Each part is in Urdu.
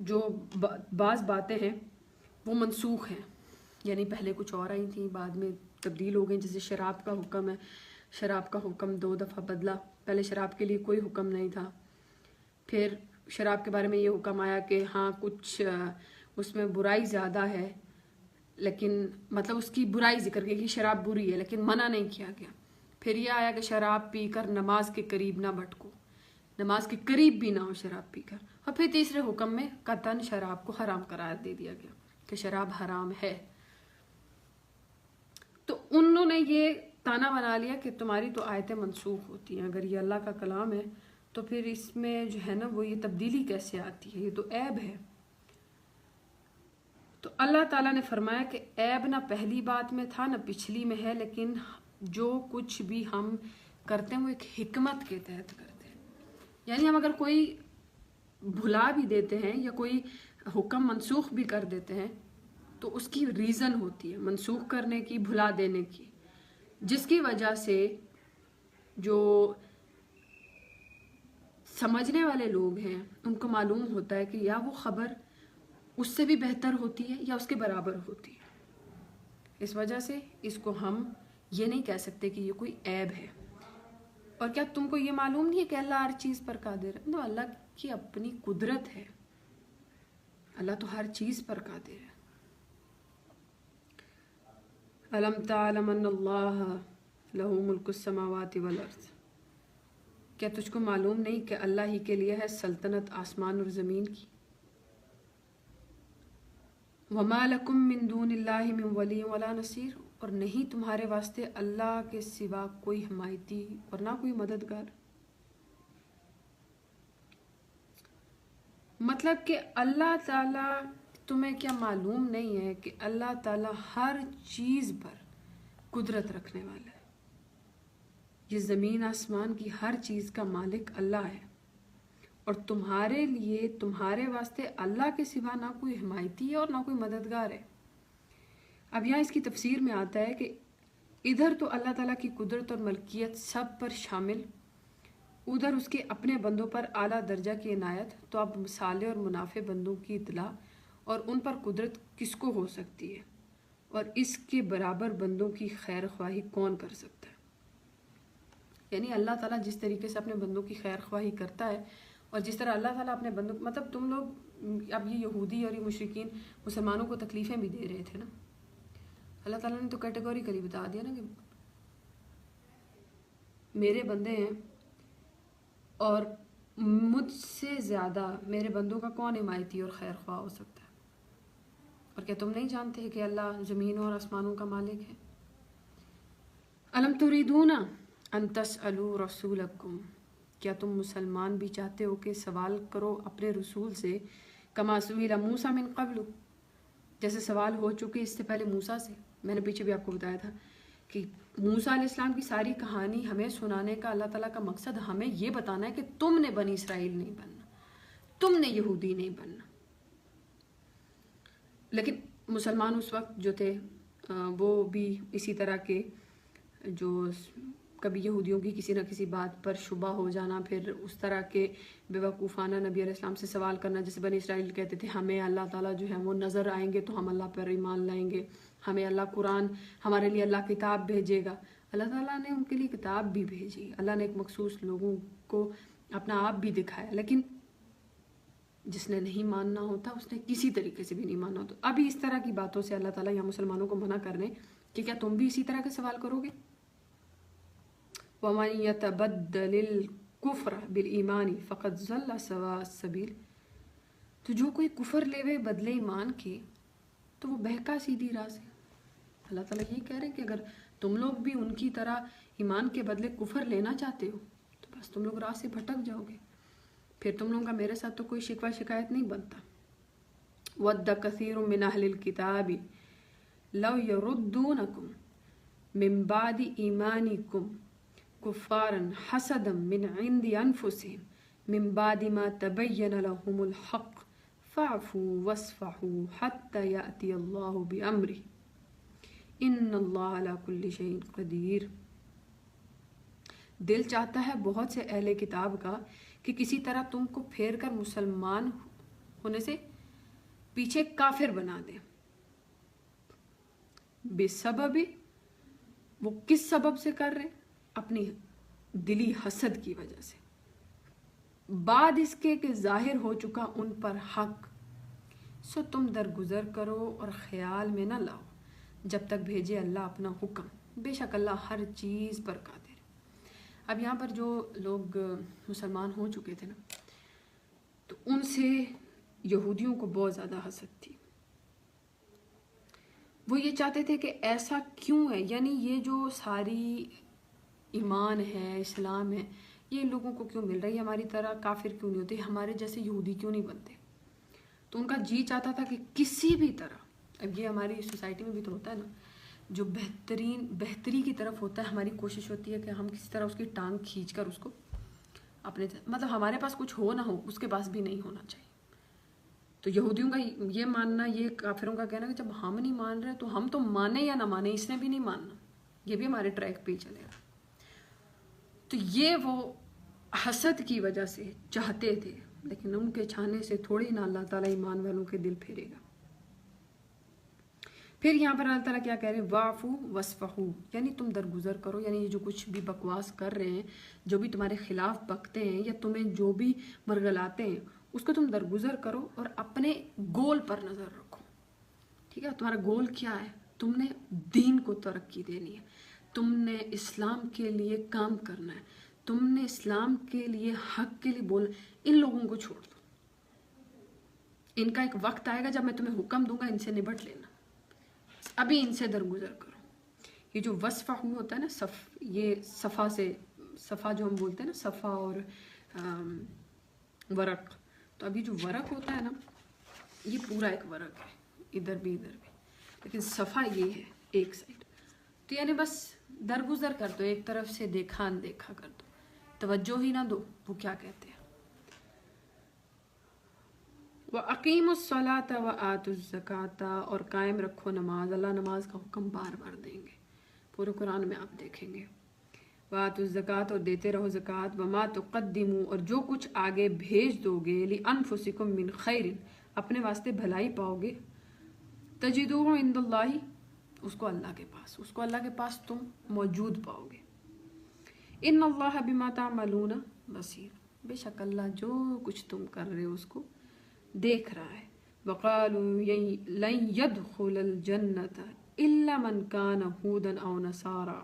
جو بعض باتیں ہیں وہ منسوخ ہیں، یعنی پہلے کچھ اور آئی تھیں بعد میں تبدیل ہو گئی. جیسے شراب کا حکم ہے، شراب کا حکم 2 دفعہ بدلا. پہلے شراب کے لیے کوئی حکم نہیں تھا، پھر شراب کے بارے میں یہ حکم آیا کہ ہاں کچھ اس میں برائی زیادہ ہے، لیکن مطلب اس کی برائی ذکر کی کہ شراب بری ہے لیکن منع نہیں کیا گیا. پھر یہ آیا کہ شراب پی کر نماز کے قریب نہ بھٹکو، نماز کے قریب بھی نہ ہو شراب پی کر. اور پھر تیسرے حکم میں قطعاً شراب کو حرام قرار دے دیا گیا کہ شراب حرام ہے. تو انہوں نے یہ تانا بنا لیا کہ تمہاری تو آیتیں منسوخ ہوتی ہیں، اگر یہ اللہ کا کلام ہے تو پھر اس میں جو ہے نا وہ یہ تبدیلی کیسے آتی ہے، یہ تو عیب ہے. تو اللہ تعالیٰ نے فرمایا کہ عیب نہ پہلی بات میں تھا نہ پچھلی میں ہے، لیکن جو کچھ بھی ہم کرتے ہیں وہ ایک حکمت کے تحت کرتے ہیں. یعنی ہم اگر کوئی بھلا بھی دیتے ہیں یا کوئی حکم منسوخ بھی کر دیتے ہیں تو اس کی ریزن ہوتی ہے منسوخ کرنے کی، بھلا دینے کی، جس کی وجہ سے جو سمجھنے والے لوگ ہیں ان کو معلوم ہوتا ہے کہ یا وہ خبر اس سے بھی بہتر ہوتی ہے یا اس کے برابر ہوتی ہے. اس وجہ سے اس کو ہم یہ نہیں کہہ سکتے کہ یہ کوئی عیب ہے. اور کیا تم کو یہ معلوم نہیں ہے کہ اللہ ہر چیز پر قادر ہے؟ تو اللہ کی اپنی قدرت ہے، اللہ تو ہر چیز پر قادر ہے. الم تعلم ان اللہ لہ ملک السماوات والارض، کیا تجھ کو معلوم نہیں کہ اللہ ہی کے لیے ہے سلطنت آسمان اور زمین کی. وما لکم من دون اللہ من ولی ولا نصیر، اور نہیں تمہارے واسطے اللہ کے سوا کوئی حمایتی اور نہ کوئی مددگار. مطلب کہ اللہ تعالیٰ، تمہیں کیا معلوم نہیں ہے کہ اللہ تعالیٰ ہر چیز پر قدرت رکھنے والا ہے. یہ زمین آسمان کی ہر چیز کا مالک اللہ ہے، اور تمہارے لیے، تمہارے واسطے اللہ کے سوا نہ کوئی حمایتی ہے اور نہ کوئی مددگار ہے. اب یہاں اس کی تفسیر میں آتا ہے کہ ادھر تو اللہ تعالیٰ کی قدرت اور ملکیت سب پر شامل، ادھر اس کے اپنے بندوں پر اعلیٰ درجہ کی عنایت. تو اب مصالح اور منافع بندوں کی اطلاع اور ان پر قدرت کس کو ہو سکتی ہے، اور اس کے برابر بندوں کی خیر خواہی کون کر سکتا ہے. یعنی اللہ تعالیٰ جس طریقے سے اپنے بندوں کی خیر خواہی کرتا ہے، اور جس طرح اللہ تعالیٰ اپنے بندوں، مطلب تم لوگ اب یہ یہودی اور یہ مشرکین مسلمانوں کو تکلیفیں بھی دے رہے تھے نا، اللہ تعالیٰ نے تو کیٹیگوریکلی بتا دیا نا کہ میرے بندے ہیں اور مجھ سے زیادہ میرے بندوں کا کون حمایتی اور خیر خواہ ہو سکتا ہے. اور کیا تم نہیں جانتے کہ اللہ زمینوں اور آسمانوں کا مالک ہے. الم تریدون ان تسألوا رسولکم، کیا تم مسلمان بھی چاہتے ہو کہ سوال کرو اپنے رسول سے، کما سئل موسیٰ من قبل، جیسے سوال ہو چکے اس سے پہلے موسیٰ سے. میں نے پیچھے بھی آپ کو بتایا تھا کہ موسیٰ علیہ السلام کی ساری کہانی ہمیں سنانے کا اللہ تعالیٰ کا مقصد ہمیں یہ بتانا ہے کہ تم نے بنی اسرائیل نہیں بننا، تم نے یہودی نہیں بننا. لیکن مسلمان اس وقت جو تھے وہ بھی اسی طرح کے، جو کبھی یہودیوں کی کسی نہ کسی بات پر شبہ ہو جانا، پھر اس طرح کے بے وقوفانہ نبی علیہ السلام سے سوال کرنا. جیسے بنی اسرائیل کہتے تھے ہمیں اللہ تعالیٰ جو ہے وہ نظر آئیں گے تو ہم اللہ پر ایمان لائیں گے، ہمیں اللہ قرآن، ہمارے لیے اللہ کتاب بھیجے گا. اللہ تعالیٰ نے ان کے لیے کتاب بھی بھیجی، اللہ نے ایک مخصوص لوگوں کو اپنا آپ بھی دکھایا، لیکن جس نے نہیں ماننا ہوتا اس نے کسی طریقے سے بھی نہیں ماننا ہوتا. ابھی اس طرح کی باتوں سے اللہ تعالیٰ یہاں مسلمانوں کو منع کر رہے ہیں کہ کیا تم بھی اسی طرح کے سوال کرو گے. وَمَن يَتَبَدَّلِ الْكُفْرَ بِالْإِيمَانِ فَقَدْ ضَلَّ سَوَاءَ السَّبِيلِ، تو جو کوئی کفر لے بدلے ایمان کے تو وہ بہکا سیدھی راہ سے. اللہ تعالیٰ یہ کہہ رہے ہیں کہ اگر تم لوگ بھی ان کی طرح ایمان کے بدلے کفر لینا چاہتے ہو تو بس تم لوگ راہ سے بھٹک جاؤ گے، پھر تم لوگوں کا میرے ساتھ تو کوئی شکوہ شکایت نہیں بنتا. وَدَّ كَثِيرٌ مِّنْ أَهْلِ الْكِتَابِ لَوْ يَرُدُّونَكُمْ مِّن بَعْدِ إِيمَانِكُمْ كُفَّارًا حَسَدًا مِّنْ عِنْدِ أَنفُسِهِمْ مِّن بَعْدِ مَا تَبَيَّنَ لَهُمُ الْحَقُّ فَاعْفُوا وَاصْفَحُوا حَتَّى يَأْتِيَ اللَّهُ بِأَمْرِهِ إِنَّ اللَّهَ عَلَى كُلِّ شَيْءٍ قَدِيرٌ. دل چاہتا ہے بہت سے اہل کتاب کا کہ کسی طرح تم کو پھیر کر مسلمان ہونے سے پیچھے کافر بنا دیں. بسبب، وہ کس سبب سے کر رہے؟ اپنی دلی حسد کی وجہ سے. بعد اس کے کہ ظاہر ہو چکا ان پر حق، سو تم درگزر کرو اور خیال میں نہ لاؤ جب تک بھیجے اللہ اپنا حکم، بے شک اللہ ہر چیز پر قادر ہے. اب یہاں پر جو لوگ مسلمان ہو چکے تھے نا، تو ان سے یہودیوں کو بہت زیادہ حسد تھی. وہ یہ چاہتے تھے کہ ایسا کیوں ہے، یعنی یہ جو ساری ایمان ہے، اسلام ہے، یہ ان لوگوں کو کیوں مل رہا ہے، ہماری طرح کافر کیوں نہیں ہوتے، ہمارے جیسے یہودی کیوں نہیں بنتے. تو ان کا جی چاہتا تھا کہ کسی بھی طرح، اب یہ ہماری سوسائٹی میں بھی تو ہوتا ہے نا، جو بہتری کی طرف ہوتا ہے، ہماری کوشش ہوتی ہے کہ ہم کسی طرح اس کی ٹانگ کھینچ کر اس کو اپنے، مطلب ہمارے پاس کچھ ہو نہ ہو، اس کے پاس بھی نہیں ہونا چاہیے. تو یہودیوں کا یہ ماننا، یہ کافروں کا کہنا کہ جب ہم نہیں مان رہے تو ہم تو مانے یا نہ مانے، اس نے بھی نہیں ماننا، یہ بھی ہمارے ٹریک پہ ہی چلے گا. تو یہ وہ حسد کی وجہ سے چاہتے تھے، لیکن ان کے چاہنے سے تھوڑی نہ اللہ تعالیٰ ایمان والوں کے دل پھیرے گا. پھر یہاں پر اللہ تعالیٰ کیا کہہ رہے ہیں؟ واعفو وصفحو، یعنی تم درگزر کرو، یعنی یہ جو کچھ بھی بکواس کر رہے ہیں، جو بھی تمہارے خلاف بکتے ہیں یا تمہیں جو بھی مرگلاتے ہیں، اس کو تم درگزر کرو اور اپنے گول پر نظر رکھو. ٹھیک ہے، تمہارا گول کیا ہے؟ تم نے دین کو ترقی دینی ہے، تم نے اسلام کے لیے کام کرنا ہے، تم نے اسلام کے لیے حق کے لیے بولنا. ان لوگوں کو چھوڑ دو، ان کا ایک وقت آئے گا جب میں تمہیں حکم دوں گا، ان سے نبٹ لینا، ابھی ان سے درگزر کرو. یہ جو وصفہ ہوتا ہے نا، یہ صفا سے، صفا جو ہم بولتے ہیں نا، صفا اور ورق، تو ابھی جو ورق ہوتا ہے نا، یہ پورا ایک ورق ہے، ادھر بھی ادھر بھی، لیکن صفا یہ ہے ایک سائڈ. تو یعنی بس درگزر کر دو، ایک طرف سے دیکھا اندیکھا کر دو، توجہ ہی نہ دو. وہ کیا کہتے ہیں؟ وَأَقِيمُوا الصَّلَاةَ وَآتُوا الزَّكَاةَ، اور قائم رکھو نماز. اللہ نماز کا حکم بار بار دیں گے، پورے قرآن میں آپ دیکھیں گے. وَآتُوا الزَّكَاةَ، اور دیتے رہو زکوٰۃ. وَمَا تُقَدِّمُوا، اور جو کچھ آگے بھیج دو گے، لِأَنفُسِكُم مِّن خَيْرٍ، اپنے واسطے بھلائی پاؤ گے، تجدوہ عند اللہ، اس کو اللہ کے پاس، اس کو اللہ کے پاس تم موجود پاؤ گے. ان اللہ بما تعملون بصیر، بے شک اللہ جو کچھ تم کر رہے ہو اس کو دیکھ رہا ہے. وقالوا لن يدخل الجنة الا من كان هودا او نصارى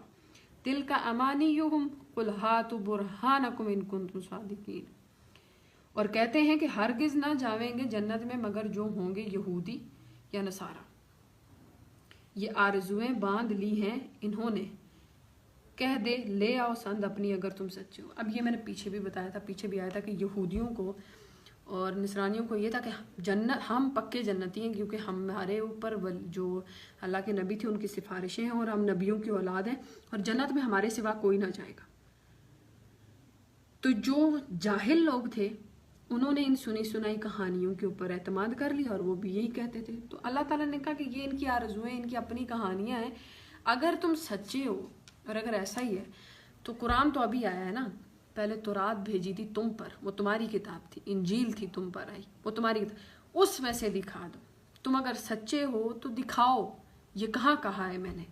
تلك امانيهم قل هاتوا برهانكم ان كنتم صادقين، اور کہتے ہیں کہ ہرگز نہ جاویں گے جنت میں مگر جو ہوں گے یہودی یا نصارہ. یہ آرزویں باندھ لی ہیں انہوں نے، کہہ دے لے آؤ سند اپنی اگر تم سچے ہو. اب یہ میں نے پیچھے بھی بتایا تھا، پیچھے بھی آیا تھا کہ یہودیوں کو اور نصرانیوں کو یہ تھا کہ جنت، ہم پکے جنتی ہیں کیونکہ ہمارے اوپر جو اللہ کے نبی تھے ان کی سفارشیں ہیں اور ہم نبیوں کی اولاد ہیں، اور جنت میں ہمارے سوا کوئی نہ جائے گا. تو جو جاہل لوگ تھے انہوں نے ان سنی سنائی کہانیوں کے اوپر اعتماد کر لیا اور وہ بھی یہی کہتے تھے. تو اللہ تعالیٰ نے کہا کہ یہ ان کی آرزویں، ان کی اپنی کہانیاں ہیں. اگر تم سچے ہو اور اگر ایسا ہی ہے تو قرآن تو ابھی آیا ہے نا، پہلے تورات بھیجی تھی تم پر، وہ تمہاری کتاب تھی. انجیل تھی تم پر آئی، وہ تمہاری کتاب، اس میں سے دکھا دو. تم اگر سچے ہو تو دکھاؤ، یہ کہاں کہا ہے میں نے